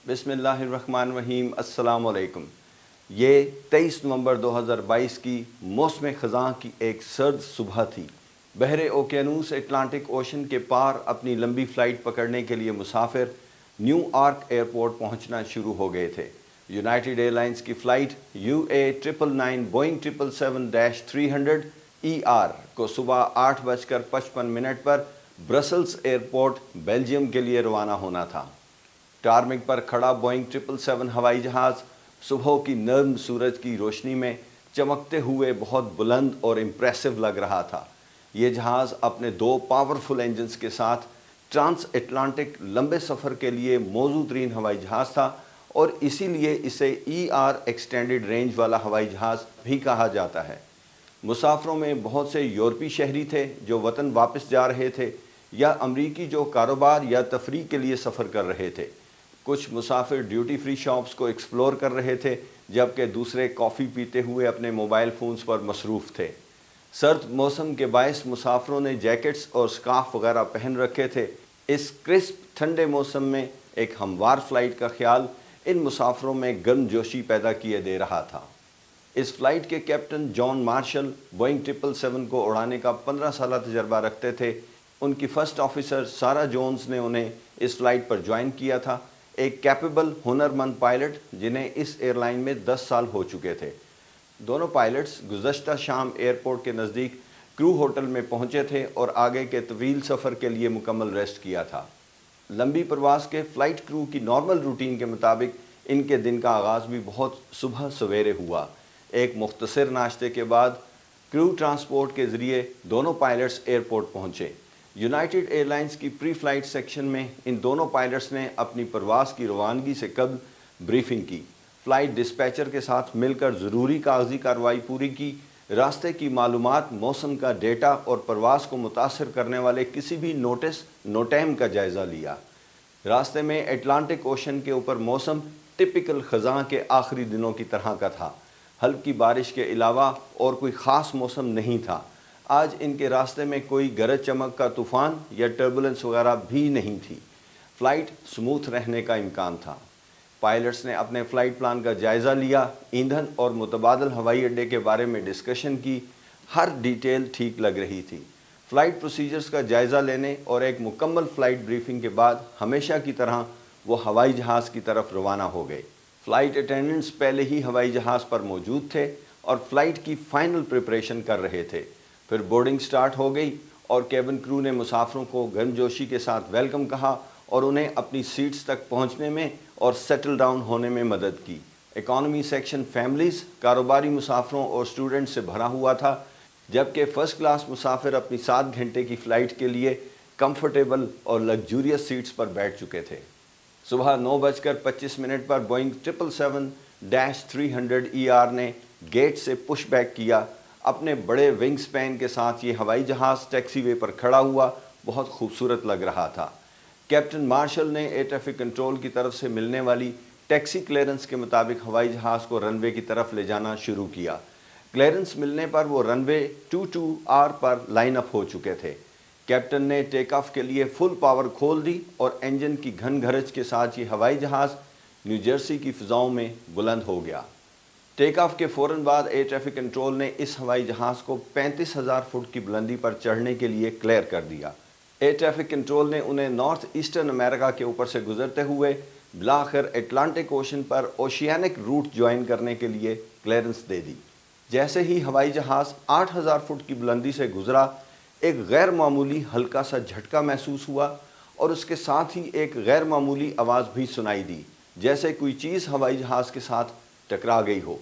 بسم اللہ الرحمن الرحیم۔ السلام علیکم۔ یہ 23 نومبر 2022 کی موسم خزاں کی ایک سرد صبح تھی۔ بحر اوقیانوس اٹلانٹک اوشن کے پار اپنی لمبی فلائٹ پکڑنے کے لیے مسافر نیو آرک ایئرپورٹ پہنچنا شروع ہو گئے تھے۔ یونائیٹڈ ایئر لائنز کی فلائٹ UA999 بوئنگ 777-300ER کو صبح 8:55 پر برسلز ایئرپورٹ بیلجیم کے لیے روانہ ہونا تھا۔ ٹارمک پر کھڑا بوئنگ 777 ہوائی جہاز صبح کی نرم سورج کی روشنی میں چمکتے ہوئے بہت بلند اور امپریسو لگ رہا تھا۔ یہ جہاز اپنے 2 پاورفل انجنز کے ساتھ ٹرانس اٹلانٹک لمبے سفر کے لیے موزوں ترین ہوائی جہاز تھا اور اسی لیے اسے ER ایکسٹینڈڈ رینج والا ہوائی جہاز بھی کہا جاتا ہے۔ مسافروں میں بہت سے یورپی شہری تھے جو وطن واپس جا رہے تھے یا امریکی جو کاروبار یا تفریح کے لیے سفر کر رہے تھے۔ کچھ مسافر ڈیوٹی فری شاپس کو ایکسپلور کر رہے تھے جبکہ دوسرے کافی پیتے ہوئے اپنے موبائل فونز پر مصروف تھے۔ سرد موسم کے باعث مسافروں نے جیکٹس اور سکارف وغیرہ پہن رکھے تھے۔ اس کرسپ ٹھنڈے موسم میں ایک ہموار فلائٹ کا خیال ان مسافروں میں گرم جوشی پیدا کیے دے رہا تھا۔ اس فلائٹ کے کیپٹن جان مارشل بوئنگ 777 کو اڑانے کا 15 سالہ تجربہ رکھتے تھے۔ ان کی فرسٹ آفیسر سارا جونز نے انہیں اس فلائٹ پر جوائن کیا تھا، ایک کیپیبل ہنرمند پائلٹ جنہیں اس ایئر لائن میں 10 سال ہو چکے تھے۔ دونوں پائلٹس گزشتہ شام ایئرپورٹ کے نزدیک کرو ہوٹل میں پہنچے تھے اور آگے کے طویل سفر کے لیے مکمل ریسٹ کیا تھا۔ لمبی پرواز کے فلائٹ کرو کی نارمل روٹین کے مطابق ان کے دن کا آغاز بھی بہت صبح سویرے ہوا۔ ایک مختصر ناشتے کے بعد کرو ٹرانسپورٹ کے ذریعے دونوں پائلٹس ایئرپورٹ پہنچے۔ یونائیٹڈ ایئر لائنز کی پری فلائٹ سیکشن میں ان دونوں پائلٹس نے اپنی پرواز کی روانگی سے قبل بریفنگ کی، فلائٹ ڈسپیچر کے ساتھ مل کر ضروری کاغذی کارروائی پوری کی، راستے کی معلومات، موسم کا ڈیٹا اور پرواز کو متاثر کرنے والے کسی بھی نوٹس نوٹیم کا جائزہ لیا۔ راستے میں اٹلانٹک اوشن کے اوپر موسم ٹپیکل خزاں کے آخری دنوں کی طرح کا تھا۔ ہلکی بارش کے علاوہ اور کوئی خاص موسم نہیں تھا۔ آج ان کے راستے میں کوئی گرج چمک کا طوفان یا ٹربولنس وغیرہ بھی نہیں تھی۔ فلائٹ سموتھ رہنے کا امکان تھا۔ پائلٹس نے اپنے فلائٹ پلان کا جائزہ لیا، ایندھن اور متبادل ہوائی اڈے کے بارے میں ڈسکشن کی۔ ہر ڈیٹیل ٹھیک لگ رہی تھی۔ فلائٹ پروسیجرز کا جائزہ لینے اور ایک مکمل فلائٹ بریفنگ کے بعد ہمیشہ کی طرح وہ ہوائی جہاز کی طرف روانہ ہو گئے۔ فلائٹ اٹینڈنٹس پہلے ہی ہوائی جہاز پر موجود تھے اور فلائٹ کی فائنل پریپریشن کر رہے تھے۔ پھر بورڈنگ سٹارٹ ہو گئی اور کیبن کرو نے مسافروں کو گرم جوشی کے ساتھ ویلکم کہا اور انہیں اپنی سیٹس تک پہنچنے میں اور سیٹل ڈاؤن ہونے میں مدد کی۔ اکانومی سیکشن فیملیز، کاروباری مسافروں اور اسٹوڈنٹس سے بھرا ہوا تھا، جبکہ فرسٹ کلاس مسافر اپنی 7 گھنٹے کی فلائٹ کے لیے کمفرٹیبل اور لگزوریس سیٹس پر بیٹھ چکے تھے۔ صبح 9:25 پر بوئنگ 777-300ER نے گیٹ سے پش بیک کیا۔ اپنے بڑے ونگ سپین کے ساتھ یہ ہوائی جہاز ٹیکسی وے پر کھڑا ہوا بہت خوبصورت لگ رہا تھا۔ کیپٹن مارشل نے ایئر ٹریفک کنٹرول کی طرف سے ملنے والی ٹیکسی کلیئرنس کے مطابق ہوائی جہاز کو رن وے کی طرف لے جانا شروع کیا۔ کلیئرنس ملنے پر وہ رن وے 22R پر لائن اپ ہو چکے تھے۔ کیپٹن نے ٹیک آف کے لیے فل پاور کھول دی اور انجن کی گھن گھرج کے ساتھ یہ ہوائی جہاز نیو جرسی کی فضاؤں میں بلند ہو گیا۔ ٹیک آف کے فوراً بعد ایئر ٹریفک کنٹرول نے اس ہوائی جہاز کو 35,000 فٹ کی بلندی پر چڑھنے کے لیے کلیئر کر دیا۔ ایئر ٹریفک کنٹرول نے انہیں نارتھ ایسٹرن امریکا کے اوپر سے گزرتے ہوئے بالآخر اٹلانٹک اوشن پر اوشینک روٹ جوائن کرنے کے لیے کلیئرنس دے دی۔ جیسے ہی ہوائی جہاز 8,000 فٹ کی بلندی سے گزرا، ایک غیر معمولی ہلکا سا جھٹکا محسوس ہوا اور اس کے ساتھ ہی ایک غیر معمولی آواز بھی سنائی دی، جیسے کوئی چیز ہوائی جہاز کے ساتھ ٹکرا گئی ہو۔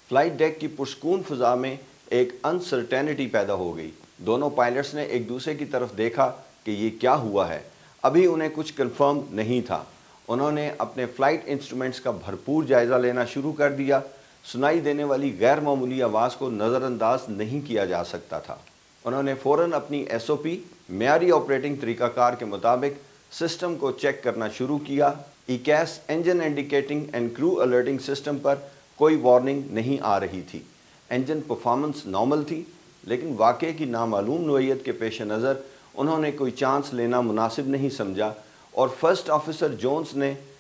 فلائٹ ڈیک کی پرسکون فضا میں ایک انسرٹینٹی پیدا ہو گئی۔ دونوں پائلٹس نے ایک دوسرے کی طرف دیکھا کہ یہ کیا ہوا ہے۔ ابھی انہیں کچھ کنفرم نہیں تھا۔ انہوں نے اپنے فلائٹ انسٹرومنٹس کا بھرپور جائزہ لینا شروع کر دیا۔ سنائی دینے والی غیر معمولی آواز کو نظر انداز نہیں کیا جا سکتا تھا۔ انہوں نے فوراً اپنی SOP معیاری آپریٹنگ طریقہ کار کے مطابق سسٹم کو چیک کرنا شروع کیا۔ ECAS انجن انڈیکیٹنگ اینڈ کرو الرٹنگ سسٹم پر کوئی وارننگ نہیں آ رہی تھی۔ انجن پرفارمنس نارمل تھی، لیکن واقعے کی نامعلوم نوعیت کے پیش نظر انہوں نے کوئی چانس لینا مناسب نہیں سمجھا اور فرسٹ آفیسر جونز نے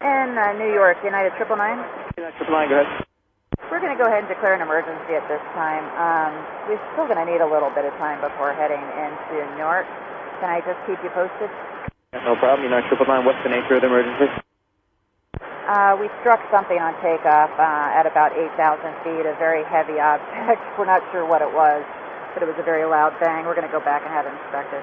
In New York, United 999. United 999, go ahead. We're going to go ahead and declare an emergency at this time. We're still going to need a little bit of time before heading into Newark. Can I just keep you posted? No problem. United 999, what's the nature of the emergency? We struck something on takeoff at about 8,000 feet, a very heavy object. We're not sure what it was, but it was a very loud bang. We're going to go back and have it inspected.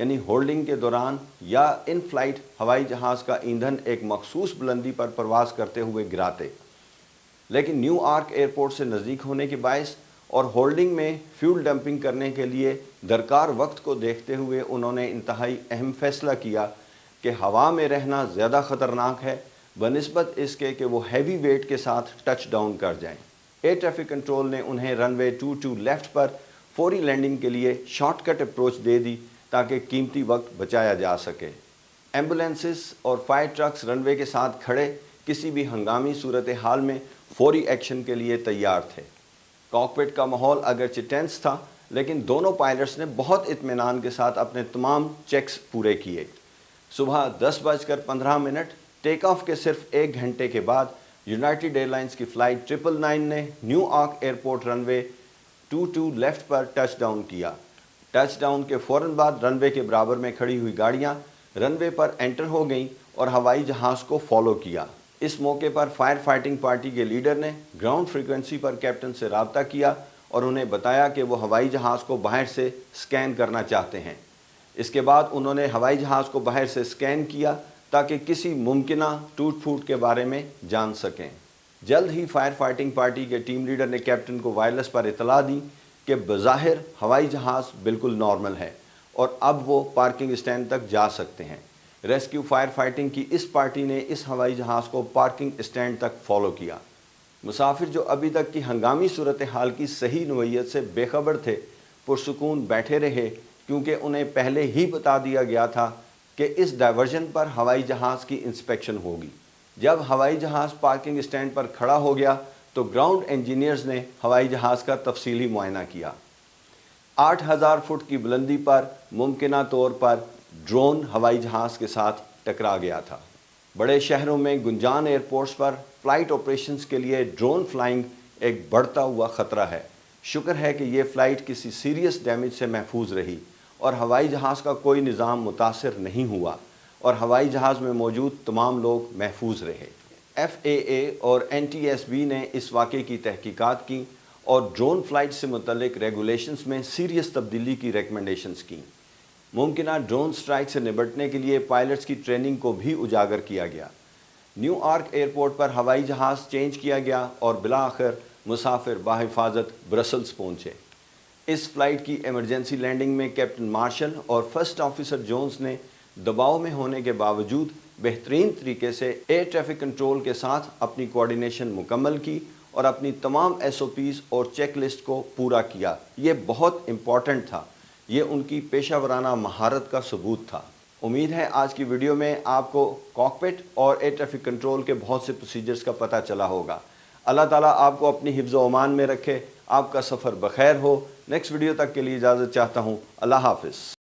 یعنی holding کے دوران یا in flight ہوائی جہاز کا ایندھن ایک مخصوص بلندی پر پرواز کرتے ہوئے گراتے، لیکن نیو آرک ایئرپورٹ سے نزدیک ہونے کے باعث اور ہولڈنگ میں فیول ڈمپنگ کرنے کے لیے درکار وقت کو دیکھتے ہوئے انہوں نے انتہائی اہم فیصلہ کیا کہ ہوا میں رہنا زیادہ خطرناک ہے بنسبت اس کے کہ وہ ہیوی ویٹ کے ساتھ ٹچ ڈاؤن کر جائیں۔ ایئر ٹریفک کنٹرول نے انہیں رن وے 22 لیفٹ پر فوری لینڈنگ کے لیے شارٹ کٹ اپروچ دے دی تاکہ قیمتی وقت بچایا جا سکے۔ ایمبولینسز اور فائر ٹرکس رن وے کے ساتھ کھڑے کسی بھی ہنگامی صورتحال میں فوری ایکشن کے لیے تیار تھے۔ کاکپٹ کا ماحول اگرچہ ٹینس تھا، لیکن دونوں پائلٹس نے بہت اطمینان کے ساتھ اپنے تمام چیکس پورے کیے۔ صبح 10:15 ٹیک آف کے صرف 1 گھنٹے کے بعد یونائٹڈ ایئر لائنز کی فلائٹ 999 نے نیو آرک ایئرپورٹ رن وے 22 لیفٹ پر ٹچ ڈاؤن کیا۔ ٹچ ڈاؤن کے فوراً بعد رن وے کے برابر میں کھڑی ہوئی گاڑیاں رن وے پر انٹر ہو گئیں اور ہوائی جہاز کو فالو کیا۔ اس موقع پر فائر فائٹنگ پارٹی کے لیڈر نے گراؤنڈ فریکوینسی پر کیپٹن سے رابطہ کیا اور انہیں بتایا کہ وہ ہوائی جہاز کو باہر سے سکین کرنا چاہتے ہیں۔ اس کے بعد انہوں نے ہوائی جہاز کو باہر سے سکین کیا تاکہ کسی ممکنہ ٹوٹ پھوٹ کے بارے میں جان سکیں۔ جلد ہی فائر فائٹنگ پارٹی کے ٹیم لیڈر نے کیپٹن کو وائرلیس پر اطلاع دی کہ بظاہر ہوائی جہاز بالکل نارمل ہے اور اب وہ پارکنگ اسٹینڈ تک جا سکتے ہیں۔ ریسکیو فائر فائٹنگ کی اس پارٹی نے اس ہوائی جہاز کو پارکنگ اسٹینڈ تک فالو کیا۔ مسافر جو ابھی تک کی ہنگامی صورتحال کی صحیح نوعیت سے بے خبر تھے، پرسکون بیٹھے رہے کیونکہ انہیں پہلے ہی بتا دیا گیا تھا کہ اس ڈائیورژن پر ہوائی جہاز کی انسپیکشن ہوگی۔ جب ہوائی جہاز پارکنگ اسٹینڈ پر کھڑا ہو گیا تو گراؤنڈ انجینئرز نے ہوائی جہاز کا تفصیلی معائنہ کیا۔ 8000 فٹ کی بلندی پر ممکنہ طور پر ڈرون ہوائی جہاز کے ساتھ ٹکرا گیا تھا۔ بڑے شہروں میں گنجان ایئرپورٹس پر فلائٹ آپریشنز کے لیے ڈرون فلائنگ ایک بڑھتا ہوا خطرہ ہے۔ شکر ہے کہ یہ فلائٹ کسی سیریس ڈیمیج سے محفوظ رہی اور ہوائی جہاز کا کوئی نظام متاثر نہیں ہوا اور ہوائی جہاز میں موجود تمام لوگ محفوظ رہے۔ FAA اور NTSB نے اس واقعے کی تحقیقات کی اور ڈرون فلائٹ سے متعلق ریگولیشنز میں سیریس تبدیلی کی ریکمنڈیشنز کی۔ ممکنہ ڈرون سٹرائک سے نمٹنے کے لیے پائلٹس کی ٹریننگ کو بھی اجاگر کیا گیا۔ نیو آرک ایئرپورٹ پر ہوائی جہاز چینج کیا گیا اور بالآخر مسافر بحفاظت برسلز پہنچے۔ اس فلائٹ کی ایمرجنسی لینڈنگ میں کیپٹن مارشل اور فرسٹ آفیسر جونز نے دباؤ میں ہونے کے باوجود بہترین طریقے سے ایئر ٹریفک کنٹرول کے ساتھ اپنی کوارڈینیشن مکمل کی اور اپنی تمام SOPs اور چیک لسٹ کو پورا کیا۔ یہ بہت امپورٹنٹ تھا۔ یہ ان کی پیشہ ورانہ مہارت کا ثبوت تھا۔ امید ہے آج کی ویڈیو میں آپ کو کاکپٹ اور ایئر ٹریفک کنٹرول کے بہت سے پروسیجرز کا پتہ چلا ہوگا۔ اللہ تعالیٰ آپ کو اپنی حفظ و امان میں رکھے، آپ کا سفر بخیر ہو۔ نیکسٹ ویڈیو تک کے لیے اجازت چاہتا ہوں۔ اللہ حافظ۔